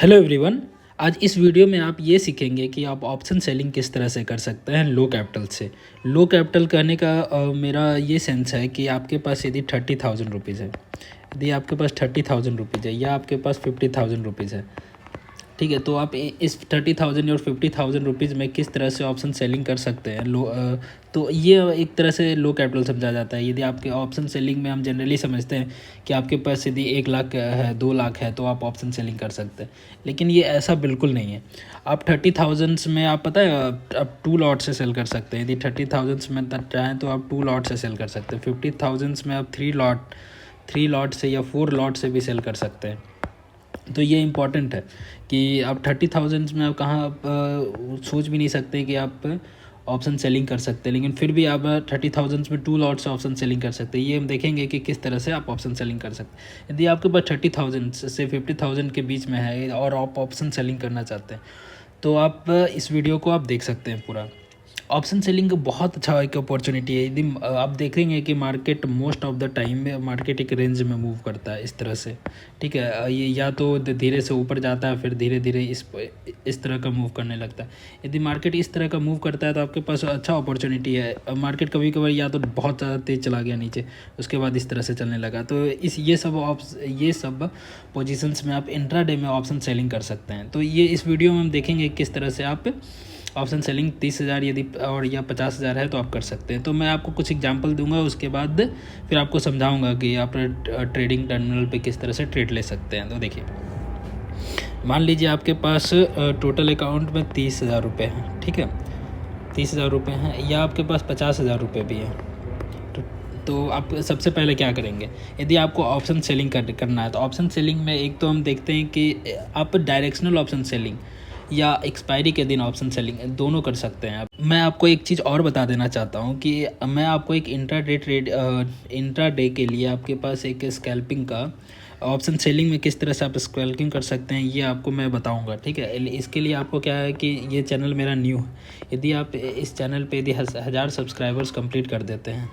Hello everyone. आज इस video में आप ये सीखेंगे कि आप ऑप्शन सेलिंग किस तरह से कर सकते हैं लो कैपिटल से। लो कैपिटल कहने का मेरा ये सेंस है कि आपके पास यदि 30,000 रुपीज़ है, यदि आपके पास 30,000 रुपीज़ है या आपके पास 50,000 रुपीज़ है, ठीक है। तो आप इस 30,000 और 50,000 रुपीज़ में किस तरह से ऑप्शन सेलिंग कर सकते हैं तो ये एक तरह से लो कैपिटल समझा जाता है। यदि आपके ऑप्शन सेलिंग में हम जनरली समझते हैं कि आपके पास यदि 1 लाख है, 2 लाख है, तो आप ऑप्शन सेलिंग कर सकते हैं, लेकिन ये ऐसा बिल्कुल नहीं है। आप 30,000 में आप पता है आप 2 लॉट से सेल कर सकते हैं। यदि 30,000 में चाहें तो आप 2 लॉट से सेल कर सकते हैं। 50,000 में आप 3 लॉट से या 4 लॉट से भी सेल कर सकते हैं। तो ये इम्पॉर्टेंट है कि आप 30,000 में आप कहाँ सोच भी नहीं सकते कि आप ऑप्शन सेलिंग कर सकते हैं, लेकिन फिर भी आप 30,000 में 2 लॉट से ऑप्शन सेलिंग कर सकते हैं। ये हम देखेंगे कि किस तरह से आप ऑप्शन सेलिंग कर सकते हैं। यदि आपके पास 30,000 से 50,000 के बीच में है और आप ऑप्शन सेलिंग करना चाहते हैं, तो आप इस वीडियो को आप देख सकते हैं पूरा। ऑप्शन सेलिंग का बहुत अच्छा एक अपॉर्चुनिटी है। यदि आप देखेंगे कि market most of the time में मार्केट एक रेंज में मूव करता है इस तरह से, ठीक है। ये या तो धीरे से ऊपर जाता है, फिर धीरे धीरे इस तरह का मूव करने लगता है। यदि मार्केट इस तरह का मूव करता है तो आपके पास अच्छा अपॉर्चुनिटी है। मार्केट कभी कभार या तो बहुत ज़्यादा तेज़ चला गया नीचे, उसके बाद इस तरह से चलने लगा, तो ये सब पोजीशंस में आप इंट्राडे में ऑप्शन सेलिंग कर सकते हैं। तो ये इस वीडियो में हम देखेंगे किस तरह से आप ऑप्शन सेलिंग 30,000 यदि और या 50,000 है तो आप कर सकते हैं। तो मैं आपको कुछ एग्जांपल दूंगा, उसके बाद फिर आपको समझाऊंगा कि आप ट्रेडिंग टर्मिनल पे किस तरह से ट्रेड ले सकते हैं। तो देखिए, मान लीजिए आपके पास टोटल अकाउंट में 30,000 रुपये हैं, ठीक है। 30,000 रुपये हैं या आपके पास 50,000 रुपये भी हैं। तो आप सबसे पहले क्या करेंगे, यदि आपको ऑप्शन सेलिंग करना है तो ऑप्शन सेलिंग में एक तो हम देखते हैं कि आप डायरेक्शनल ऑप्शन सेलिंग या एक्सपायरी के दिन ऑप्शन सेलिंग दोनों कर सकते हैं। मैं आपको एक चीज़ और बता देना चाहता हूँ कि मैं आपको एक इंट्राडे के लिए आपके पास एक स्कैल्पिंग का ऑप्शन सेलिंग में किस तरह से आप स्कैल्पिंग कर सकते हैं, ये आपको मैं बताऊंगा, ठीक है। इसके लिए आपको क्या है कि ये चैनल मेरा न्यू है। यदि आप इस चैनल पे यदि 1,000 सब्सक्राइबर्स कंप्लीट कर देते हैं,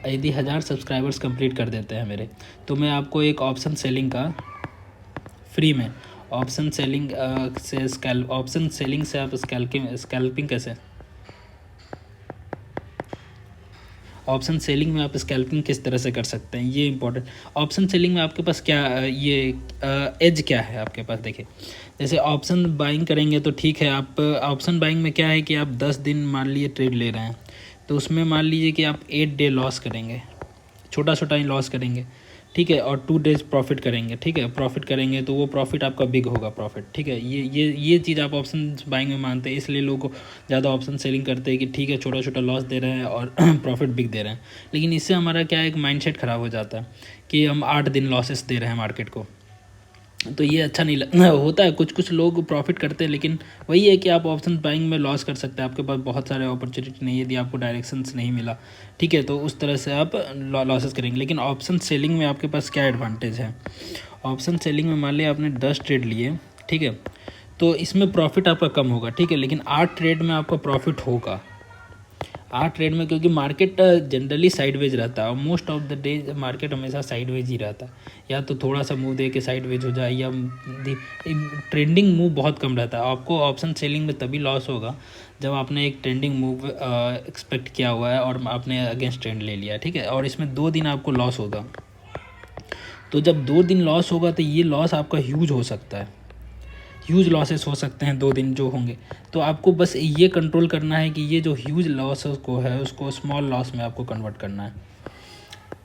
यदि 1,000 सब्सक्राइबर्स कंप्लीट कर देते हैं मेरे, तो मैं आपको एक ऑप्शन सेलिंग का फ्री में ऑप्शन सेलिंग से आप स्कैल्पिंग कैसे ऑप्शन सेलिंग में आप स्कैल्पिंग किस तरह से कर सकते हैं, ये इंपॉर्टेंट। ऑप्शन सेलिंग में आपके पास क्या ये एज क्या है आपके पास, देखिए। जैसे ऑप्शन बाइंग करेंगे तो ठीक है, आप ऑप्शन बाइंग में क्या है कि आप 10 दिन मान लीजिए ट्रेड ले रहे हैं, तो उसमें मान लीजिए कि आप 8 डे लॉस करेंगे, छोटा छोटा ही लॉस करेंगे, ठीक है, और 2 डेज प्रॉफिट करेंगे, ठीक है। प्रॉफिट करेंगे तो वो प्रॉफिट आपका बिग होगा प्रॉफिट, ठीक है। ये चीज़ आप ऑप्शन बाइंग में मानते हैं, इसलिए लोग ज़्यादा ऑप्शन सेलिंग करते हैं कि ठीक है छोटा छोटा लॉस दे रहे हैं और प्रॉफिट बिग दे रहे हैं। लेकिन इससे हमारा क्या एक माइंडसेट ख़राब हो जाता है कि हम 8 दिन लॉसेस दे रहे हैं मार्केट को, तो ये अच्छा नहीं होता है। कुछ लोग प्रॉफिट करते हैं, लेकिन वही है कि आप ऑप्शन बाइंग में लॉस कर सकते हैं। आपके पास बहुत सारे अपॉर्चुनिटी नहीं है, यदि आपको डायरेक्शंस नहीं मिला, ठीक है, तो उस तरह से आप लॉसेस करेंगे। लेकिन ऑप्शन सेलिंग में आपके पास क्या एडवांटेज है, ऑप्शन सेलिंग में मान लिया आपने 10 ट्रेड लिए, ठीक है, तो इसमें प्रॉफिट आपका कम होगा, ठीक है, लेकिन 8 ट्रेड में आपका प्रॉफिट होगा। 8 ट्रेड में, क्योंकि मार्केट जनरली साइडवेज रहता है और most of the day market हमेशा साइडवेज ही रहता है। या तो थोड़ा सा मूव दे के साइडवेज हो जाए, या ट्रेंडिंग मूव बहुत कम रहता है। आपको ऑप्शन सेलिंग में तभी लॉस होगा जब आपने एक ट्रेंडिंग मूव एक्सपेक्ट किया हुआ है और आपने अगेंस्ट ट्रेंड ले लिया, ठीक है, और इसमें 2 दिन आपको लॉस होगा। तो जब 2 दिन लॉस होगा तो ये लॉस आपका ह्यूज हो सकता है, ह्यूज लॉसेस हो सकते हैं 2 दिन जो होंगे। तो आपको बस ये कंट्रोल करना है कि ये जो ह्यूज लॉसेस को है उसको स्मॉल लॉस में आपको कन्वर्ट करना है,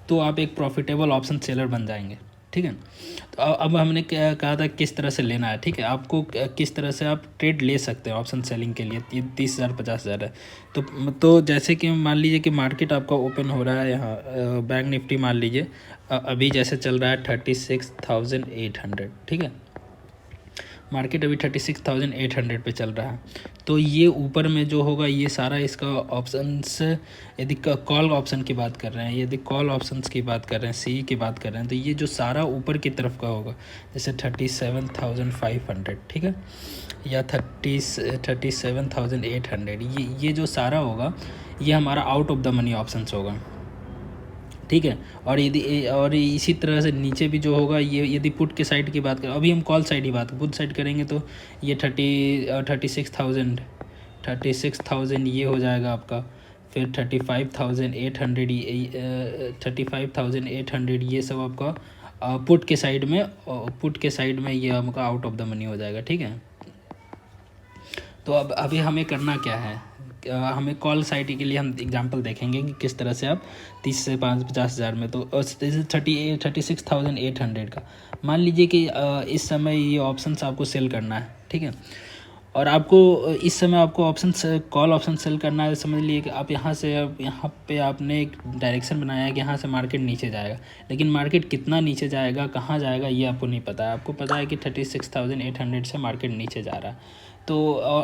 तो आप एक प्रॉफिटेबल ऑप्शन सेलर बन जाएंगे, ठीक है। तो अब हमने कहा था किस तरह से लेना है, ठीक है, आपको किस तरह से आप ट्रेड ले सकते हैं ऑप्शन सेलिंग के लिए। 30,000 50,000 है, तो जैसे कि मान लीजिए कि मार्केट आपका ओपन हो रहा है यहाँ, बैंक निफ्टी मान लीजिए अभी जैसे चल रहा है 36,800, ठीक है। मार्केट अभी 36,800 पे चल रहा है। तो ये ऊपर में जो होगा ये सारा इसका ऑप्शंस, यदि कॉल ऑप्शन की बात कर रहे हैं, यदि कॉल ऑप्शंस की बात कर रहे हैं, सी की बात कर रहे हैं, तो ये जो सारा ऊपर की तरफ का होगा, जैसे 37,500, ठीक है, या 37,800, ये जो सारा होगा ये हमारा out of the money options होगा, ठीक है। और इसी तरह से नीचे भी जो होगा, ये यदि पुट के साइड की बात करें, अभी हम कॉल साइड ही बात, पुट साइड करेंगे तो ये 36,000 ये हो जाएगा आपका। फिर 35,800 ये सब आपका पुट के साइड में ये आपका आउट ऑफ द मनी हो जाएगा। ठीक है। तो अब अभी हमें करना क्या है, हमें कॉल साइड के लिए हम एग्जांपल देखेंगे कि किस तरह से आप 30 से 50,000 में, तो 36,800 का मान लीजिए कि इस समय ये ऑप्शंस आपको सेल करना है। ठीक है। और आपको इस समय आपको कॉल ऑप्शन सेल करना है। समझ लीजिए कि आप यहाँ पे आपने एक डायरेक्शन बनाया है कि यहाँ से मार्केट नीचे जाएगा, लेकिन मार्केट कितना नीचे जाएगा, कहाँ जाएगा, ये आपको नहीं पता है। आपको पता है कि 36,800 से मार्केट नीचे जा रहा है। तो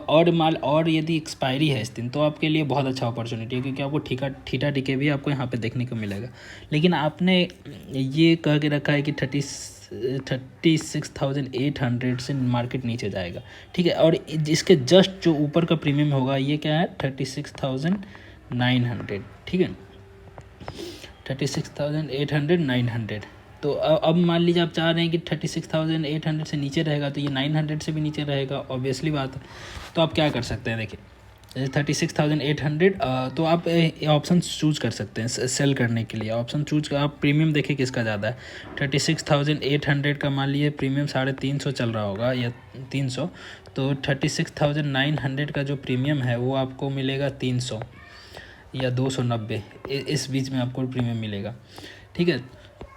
और यदि एक्सपायरी है इस दिन, तो आपके लिए बहुत अच्छा अपॉर्चुनिटी है, क्योंकि आपको ठीठा टिके भी आपको यहाँ पे देखने को मिलेगा। लेकिन आपने ये कह के रखा है कि 36,800 से मार्केट नीचे जाएगा। ठीक है। और इसके जस्ट जो ऊपर का प्रीमियम होगा, ये क्या है, 36,900। ठीक है। 36,800 तो अब मान लीजिए आप चाह रहे हैं कि 36,800 से नीचे रहेगा, तो ये 900 से भी नीचे रहेगा, ऑब्वियसली बात है। तो आप क्या कर सकते हैं, देखिए 36,800, तो आप ऑप्शन चूज़ कर सकते हैं सेल करने के लिए। ऑप्शन चूज कर, आप प्रीमियम देखें किसका ज़्यादा है। 36,800 का मान लीजिए प्रीमियम 350 चल रहा होगा या 300, तो 36,900 का जो प्रीमियम है वो आपको मिलेगा 300 या 290, इस बीच में आपको प्रीमियम मिलेगा। ठीक है।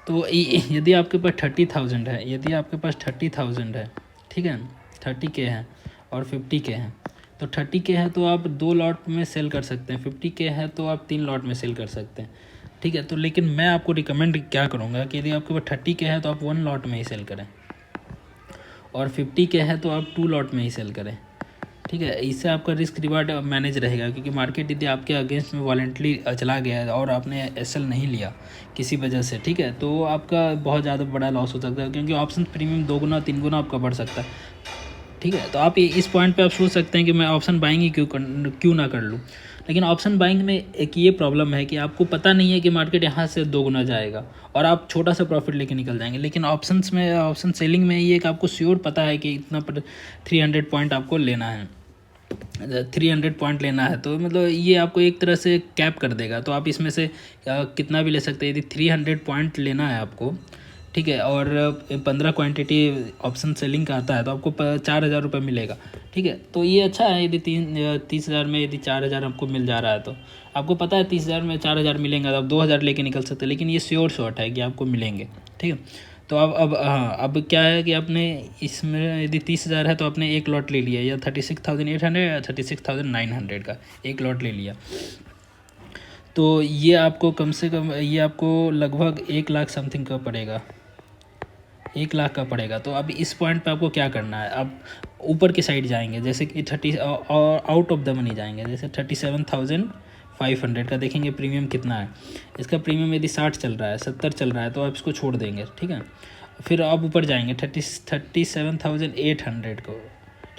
तो यदि आपके पास 30,000 है, ठीक है, 30K है और 50K है, तो 30K है तो आप 2 लॉट में सेल कर सकते हैं, 50K है तो आप 3 लॉट में सेल कर सकते हैं। ठीक है। तो लेकिन मैं आपको रिकमेंड क्या करूँगा कि यदि आपके पास 30K है तो आप 1 लॉट में ही सेल करें, और 50K है तो आप 2 लॉट में ही सेल करें। ठीक है। इससे आपका रिस्क रिवार्ड मैनेज रहेगा, क्योंकि मार्केट यदि आपके अगेंस्ट में वॉलेंटली चला गया है और आपने एसएल नहीं लिया किसी वजह से, ठीक है, तो आपका बहुत ज़्यादा बड़ा लॉस हो सकता है, क्योंकि ऑप्शन प्रीमियम 2 गुना 3 गुना आपका बढ़ सकता है। ठीक है। तो आप इस पॉइंट पे आप सोच सकते हैं कि मैं ऑप्शन बाइंग ही क्यों ना कर लूँ। लेकिन ऑप्शन बाइंग में एक ये प्रॉब्लम है कि आपको पता नहीं है कि मार्केट यहाँ से 2 गुना जाएगा और आप छोटा सा प्रॉफिट लेके निकल जाएंगे। लेकिन ऑप्शन सेलिंग में ये कि आपको श्योर पता है कि इतना पर 300 पॉइंट आपको लेना है, 300 पॉइंट लेना है, तो मतलब ये आपको एक तरह से कैप कर देगा। तो आप इसमें से कितना भी ले सकते हैं। यदि 300 पॉइंट लेना है आपको, ठीक है, और 15 क्वांटिटी ऑप्शन सेलिंग का आता है, तो आपको 4,000 रुपये मिलेगा। ठीक है। तो ये अच्छा है। यदि 30,000 में यदि 4,000 आपको मिल जा रहा है, तो आपको पता है 30,000 में 4,000 मिलेंगे, तो आप 2,000 लेके निकल सकते हैं, लेकिन ये श्योर शॉट है कि आपको मिलेंगे। ठीक है। तो अब क्या है कि आपने इसमें यदि 30,000 है तो आपने एक लॉट ले लिया, या 36,800 या 36,900 का एक लॉट ले लिया, तो ये आपको कम से कम ये आपको लगभग 1,00,000 समथिंग का पड़ेगा, 1,00,000 का पड़ेगा। तो अब इस पॉइंट पे आपको क्या करना है, आप ऊपर की साइड जाएंगे, जैसे कि 30 और आउट ऑफ द मनी जाएंगे, जैसे 37,500 का देखेंगे प्रीमियम कितना है। इसका प्रीमियम यदि 60 चल रहा है, 70 चल रहा है, तो आप इसको छोड़ देंगे। ठीक है। फिर आप ऊपर जाएंगे 37,800 को,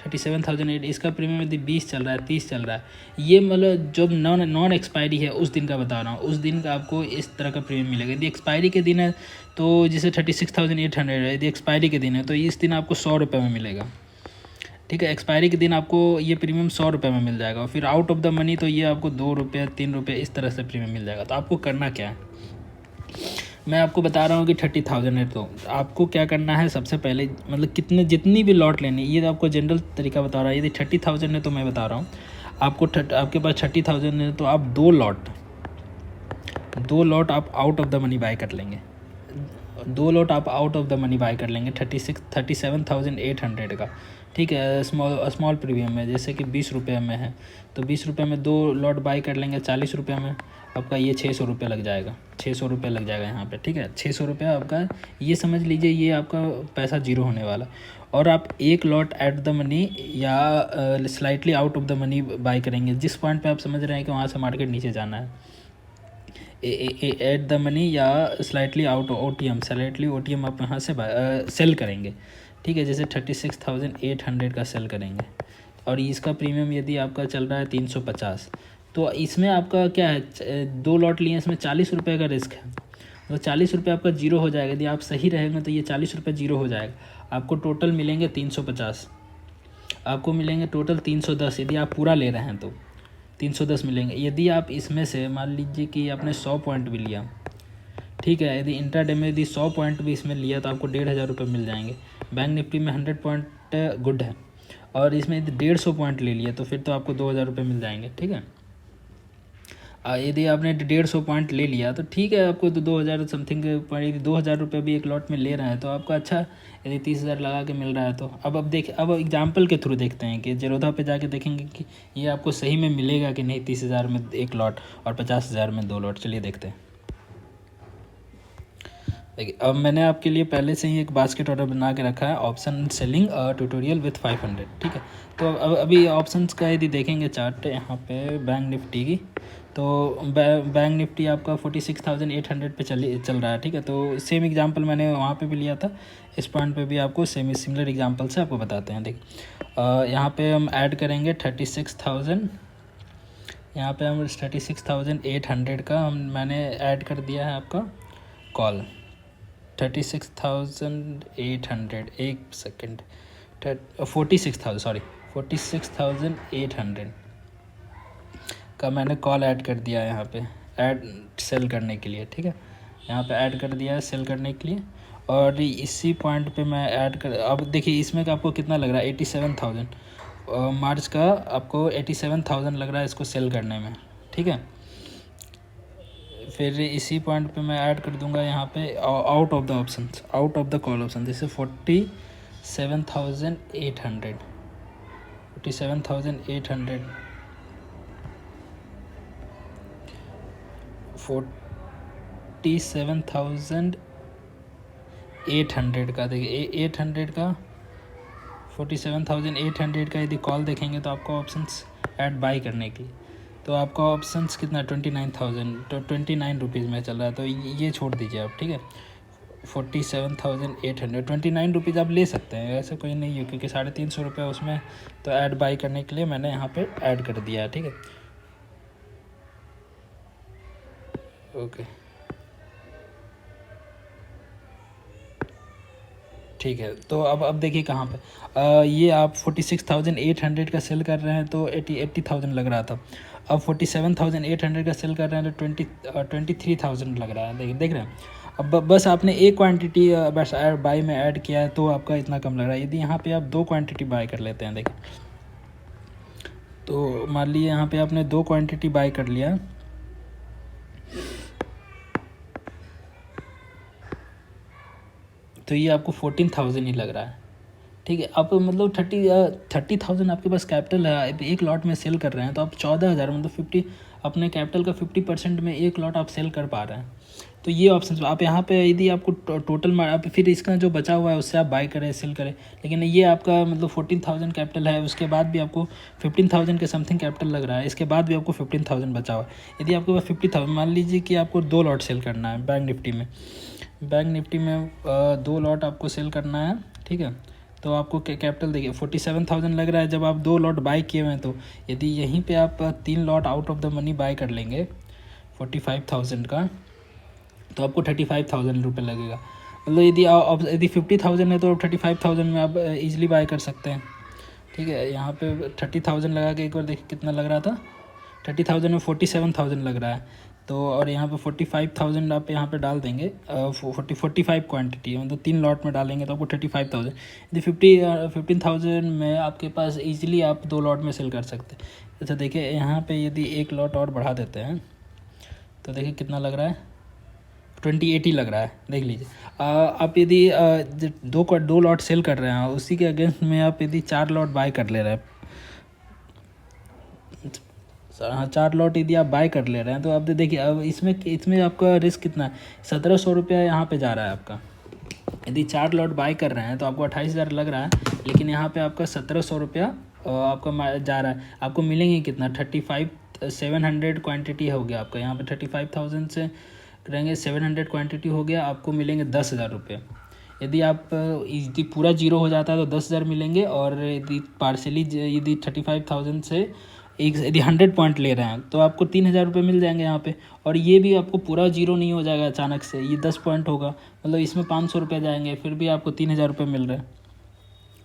37,008, इसका प्रीमियम यदि 20 चल रहा है, 30 चल रहा है, ये मतलब जो नॉन एक्सपायरी है उस दिन का बता रहा हूँ, उस दिन का आपको इस तरह का प्रीमियम मिलेगा। यदि एक्सपायरी के दिन है तो जैसे 36,800 है, यदि एक्सपायरी के दिन है तो इस दिन आपको 100 रुपये में मिलेगा। ठीक है। एक्सपायरी के दिन आपको ये प्रीमियम 100 रुपये में मिल जाएगा। और फिर आउट ऑफ द मनी तो ये आपको 2 रुपये 3 रुपये इस तरह से प्रीमियम मिल जाएगा। तो आपको करना क्या है, मैं आपको बता रहा हूँ कि 30,000 है, तो आपको क्या करना है, सबसे पहले मतलब जितनी भी लॉट लेनी, ये तो आपको जनरल तरीका बता रहा है। यदि 30,000 है तो मैं बता रहा हूँ आपको, आपके पास 30,000 है तो आप 2 लॉट आप out of the money by कर लेंगे, 2 लॉट आप out of the money by कर लेंगे 37,800 का। ठीक है। स्मॉल प्रीमियम में जैसे कि 20 रुपये में है, तो 20 रुपये में 2 लॉट बाय कर लेंगे, 40 रुपये में आपका ये 600 रुपये लग जाएगा, 600 रुपये लग जाएगा यहाँ पे। ठीक है। 600 रुपये आपका, ये समझ लीजिए ये आपका पैसा जीरो होने वाला। और आप एक लॉट एट द मनी या slightly out of the money by करेंगे, जिस पॉइंट पे आप समझ रहे हैं कि वहाँ से मार्केट नीचे जाना है, एट द मनी या स्लाइटली आउट स्लाइटली ओटीएम आप यहाँ से सेल करेंगे। ठीक है। जैसे 36,800 का सेल करेंगे, और इसका प्रीमियम यदि आपका चल रहा है 350, तो इसमें आपका क्या है, 2 लॉट लिए, इसमें 40 रुपये का रिस्क है। तो 40 रुपये आपका जीरो हो जाएगा। यदि आप सही रहेंगे तो ये 40 रुपये जीरो हो जाएगा। आपको टोटल मिलेंगे 350, आपको मिलेंगे टोटल 310। यदि आप पूरा ले रहे हैं तो 310 मिलेंगे। यदि आप इसमें से मान लीजिए कि आपने 100 पॉइंट भी लिया, ठीक है, यदि इंट्राडे में यदि 100 पॉइंट भी इसमें लिया तो आपको 1500 रुपये मिल जाएंगे। बैंक निफ्टी में 100 पॉइंट गुड है, और इसमें यदि 150 पॉइंट ले लिया तो फिर तो आपको 2000 रुपये मिल जाएंगे। ठीक है, यदि आपने 150 पॉइंट ले लिया तो ठीक है, आपको तो 2000 समथिंग पॉइंट, 2000 रुपये भी एक लॉट में ले रहे हैं तो आपको अच्छा, यदि 30,000 लगा के मिल रहा है तो अब एग्जाम्पल के थ्रू देखते हैं कि जेरोधा पे जाके देखेंगे कि ये आपको सही में मिलेगा कि नहीं, 30,000 में एक लॉट और 50,000 में 2 लॉट। चलिए देखते हैं। देखिए, अब मैंने आपके लिए पहले से ही एक बास्केट ऑर्डर बना के रखा है, ऑप्शन सेलिंग ट्यूटोरियल विथ 500। ठीक है, तो अब अभी ऑप्शंस का यदि देखेंगे चार्ट यहाँ पे बैंक निफ्टी की, तो बैंक निफ्टी आपका 46,800 पे चल रहा है। ठीक है, तो सेम एग्जांपल मैंने वहाँ पे भी लिया था, इस पॉइंट पे भी आपको सिमिलर एग्जांपल से आपको बताते हैं। देखिए, यहाँ पे हम ऐड करेंगे 36,000, यहाँ पे हम 36,800 का मैंने ऐड कर दिया है आपका कॉल। 36,800, एक सेकेंड, 46,800 का मैंने कॉल ऐड कर दिया है यहाँ पे, ऐड सेल करने के लिए। ठीक है, यहाँ पे ऐड कर दिया है सेल करने के लिए, और इसी पॉइंट पे मैं ऐड कर, अब देखिए इसमें का आपको कितना लग रहा है, 87,000 मार्च का आपको 87,000 लग रहा है इसको सेल करने में। ठीक है, फिर इसी पॉइंट पे मैं ऐड कर दूंगा यहाँ पे out of the option, out of the call option, जैसे 47,800, 47,800, 47,800 का, देखिए 800 का, 47,800 का यदि कॉल देखेंगे तो आपको ऑप्शंस ऐड बाई करने की, तो आपका ऑप्शंस कितना 29,000, तो 29 रुपीज़ में चल रहा है, तो ये छोड़ दीजिए आप। ठीक है, 47,800, 29 रुपीज़ आप ले सकते हैं, ऐसा कोई नहीं है, क्योंकि 350 रुपये उसमें तो ऐड बाई करने के लिए मैंने यहाँ पे ऐड कर दिया है। ठीक है, ओके, ठीक है, तो अब देखिए कहाँ पे ये आप 46,800 का सेल कर रहे हैं तो 80,000 लग रहा था। अब 47,800 का सेल कर रहे हैं तो 23,000 लग रहा है। देख रहे हैं, अब बस आपने एक क्वांटिटी बस बाई में ऐड किया है तो आपका इतना कम लग रहा है। यदि यहाँ पे आप 2 क्वांटिटी बाई कर लेते हैं, देखिए, तो मान लीजिए यहाँ पे आपने 2 क्वांटिटी बाई कर लिया, तो ये आपको 14,000 ही लग रहा है। ठीक है, आप मतलब 30,000 आपके पास कैपिटल है, एक लॉट में सेल कर रहे हैं तो आप 14,000 मतलब 50 अपने कैपिटल का 50% में एक लॉट आप सेल कर पा रहे हैं। तो ये ऑप्शन आप यहाँ पे यदि आपको टोटल आप फिर इसका जो बचा हुआ है उससे आप बाई करें सेल करें, लेकिन ये आपका मतलब 14,000 कैपिटल है, उसके बाद भी आपको 15,000 के समथिंग कैपिटल लग रहा है, इसके बाद भी आपको 15,000 बचा हुआ है। यदि आपके पास 50,000, मान लीजिए कि आपको 2 लॉट सेल करना है बैंक निफ्टी में, 2 लॉट आपको सेल करना है। ठीक है, तो आपको कैपिटल देखिए 47,000 लग रहा है जब आप 2 लॉट बाई किए हुए हैं, तो यदि यहीं पे आप 3 lot out of the money by कर लेंगे 45,000 का, तो आपको 35,000 रुपये लगेगा। मतलब यदि 50,000 है तो 35,000 में आप इजीली बाई कर सकते हैं। ठीक है, यहाँ पे 30,000 लगा के एक बार देखिए कितना लग रहा था, 30,000 में 47,000 लग रहा है, तो और यहाँ पे 45,000 आप यहाँ पे डाल देंगे, 45 क्वांटिटी मतलब 3 लॉट में डालेंगे तो आपको 35,000, यदि 15,000 में आपके पास इजीली आप 2 लॉट में सेल कर सकते हैं। अच्छा देखिए, यहाँ पे यदि एक लॉट और बढ़ा देते हैं तो देखिए कितना लग रहा है, 2080 लग रहा है, देख लीजिए। आप यदि 2 लॉट सेल कर रहे हैं, उसी के अगेंस्ट में आप यदि 4 लॉट बाय कर ले रहे हैं, हाँ 4 लॉट यदि आप बाय कर ले रहे हैं, तो अब देखिए अब इसमें आपका रिस्क कितना है, 1,700 रुपया यहाँ पे जा रहा है आपका। यदि 4 लॉट बाय कर रहे हैं तो आपको 28,000 लग रहा है, लेकिन यहाँ पे आपका 1,700 रुपया आपका जा रहा है। आपको मिलेंगे कितना, 35,700 क्वांटिटी हो गया आपका, यहाँ पे 35,000 से करेंगे 700 क्वांटिटी हो गया, आपको मिलेंगे 10,000 रुपये। यदि पूरा जीरो हो जाता है तो 10,000 मिलेंगे, और यदि पार्शली यदि 35,000 से एक यदि 100 पॉइंट ले रहे हैं तो आपको 3,000 रुपये मिल जाएंगे यहाँ पे। और ये भी आपको पूरा जीरो नहीं हो जाएगा अचानक से, ये 10 पॉइंट होगा, मतलब इसमें 500 रुपये जाएंगे, फिर भी आपको 3,000 रुपये मिल रहे हैं।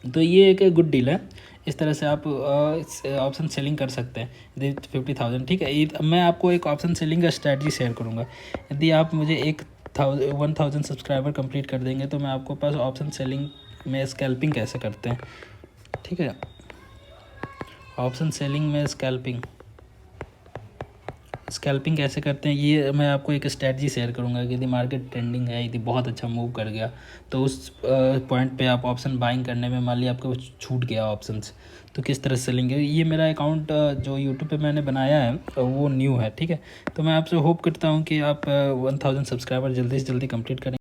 तो ये एक गुड डील है। इस तरह से आप ऑप्शन सेलिंग कर सकते हैं यदि 50,000। ठीक है, मैं आपको एक ऑप्शन सेलिंग का स्ट्रैटेजी शेयर करूँगा। यदि आप मुझे 1,000 सब्सक्राइबर कंप्लीट कर देंगे तो मैं आपको पास ऑप्शन सेलिंग में स्कैल्पिंग कैसे करते हैं। ठीक है, ऑप्शन सेलिंग में स्कैल्पिंग कैसे करते हैं ये मैं आपको एक स्ट्रैटेजी शेयर करूंगा कि यदि मार्केट ट्रेंडिंग है, यदि बहुत अच्छा मूव कर गया तो उस पॉइंट पे आप ऑप्शन बाइंग करने में मान लिया आपको छूट गया ऑप्शंस, तो किस तरह से लेंगे। ये मेरा अकाउंट जो यूट्यूब पे मैंने बनाया है वो न्यू है। ठीक है, तो मैं आपसे होप करता हूँ कि आप 1,000 सब्सक्राइबर जल्दी से जल्दी कंप्लीट करें।